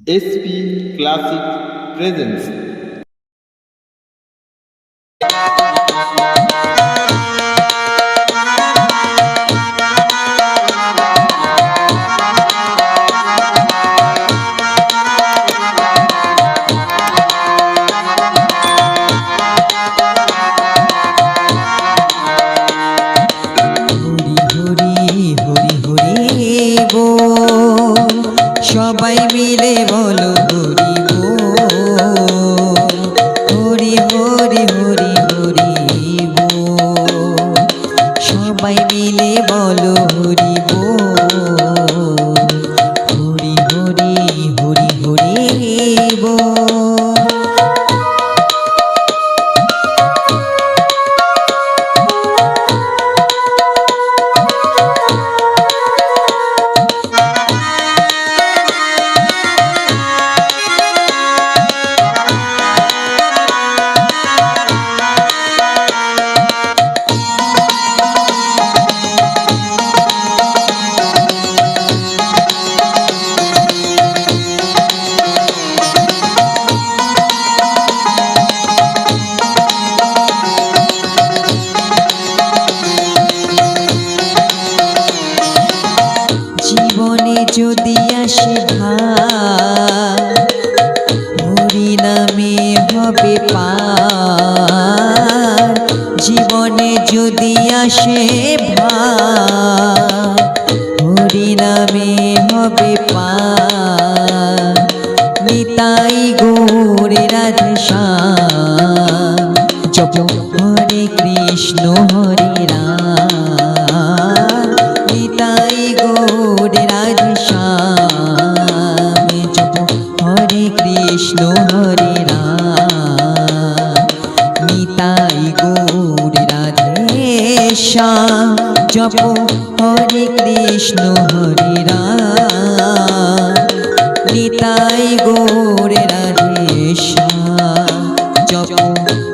SP classic presence. সবাই মিলে বলো হরি বল, হরি হরি হরি হরি বল। সবাই মিলে বলো হরি বল, হরি হরি হরি হরি বল। জীবনে যদি আসে ভার, হরি নামে হবে পার। জীবনে যদি আসে ভার, হরি নামে হবে পার। নিতাই গৌর রাধে শ্যাম, জপ হরে কৃষ্ণ হরে রাম। নিতাই গৌর রাধে শ্যাম, জপ হরে কৃষ্ণ হরে রাম। নিতাই গৌর রাধে শ্যাম, জপ হরে কৃষ্ণ হরে রাম। নিতাই গৌর রাধে শ্যাম, জপ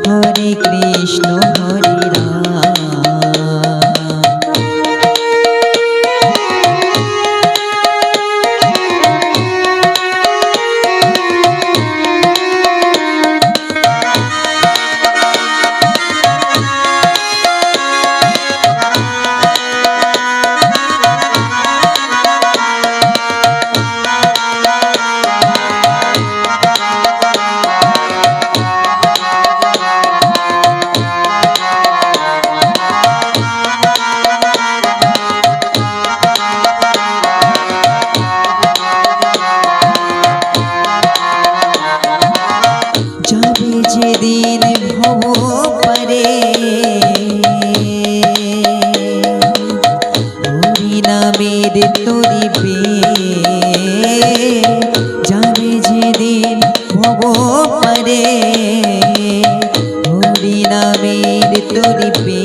হরে কৃষ্ণ হরে রাম। যেদিন ভব পারে, হরি নামের তরিবে। যাবে যেদিন ভব পারে, হরি নামের তরিবে।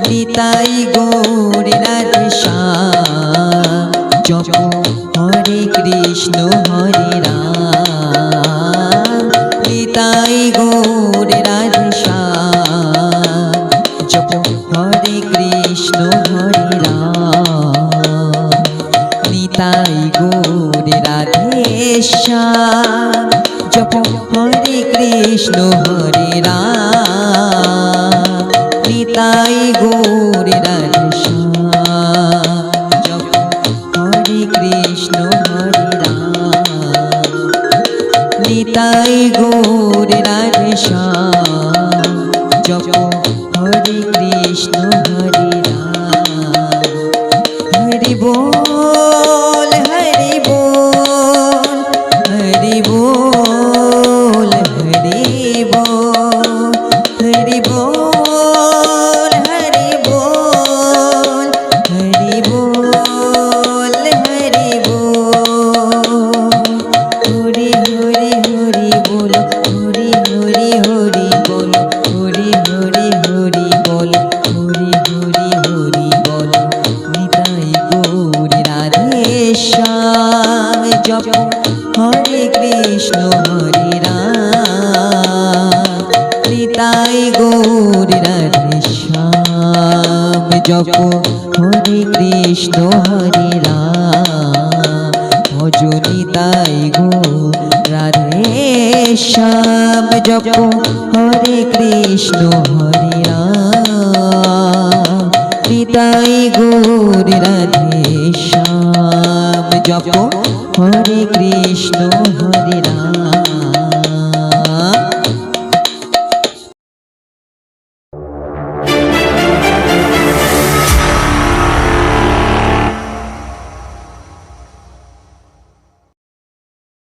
নিতাই গৌর রাধে শ্যাম, জপ হরে কৃষ্ণ হরে রাম। নিতাই গৌর রাধে শ্যাম, জপ হরে কৃষ্ণ হরে রাম। নিতাই গৌর রাধে শ্যাম, জপ হরে কৃষ্ণ হরে রাম। নিতাই গৌর রাধে শ্যাম, জপ হরে কৃষ্ণ হরে রাম। নিতাই গৌর রাধে শ্যাম, জপ হরে কৃষ্ণ হরে রাম। হরি বল হরি বল, হরি বল হরি বল, হরি বল হরি বল, হরি বল হরি বল। হরি হরি হরি বল, হরি হরি হরি বল, হরি হরি হরি বল, হরি হরি হরি বল। নিতাই গৌর রাধে শ্যাম, জপ হরে কৃষ্ণ হরে রাম। নিতাই গৌর রাধে শ্যাম, জপ হরে কৃষ্ণ হরে রাম। ভজনিতাই গো রাধে শ্যাম জপ হরে কৃষ্ণ হরে রাম নিতাই গৌর রাধে শ্যাম জপ হরে কৃষ্ণ হরে রাম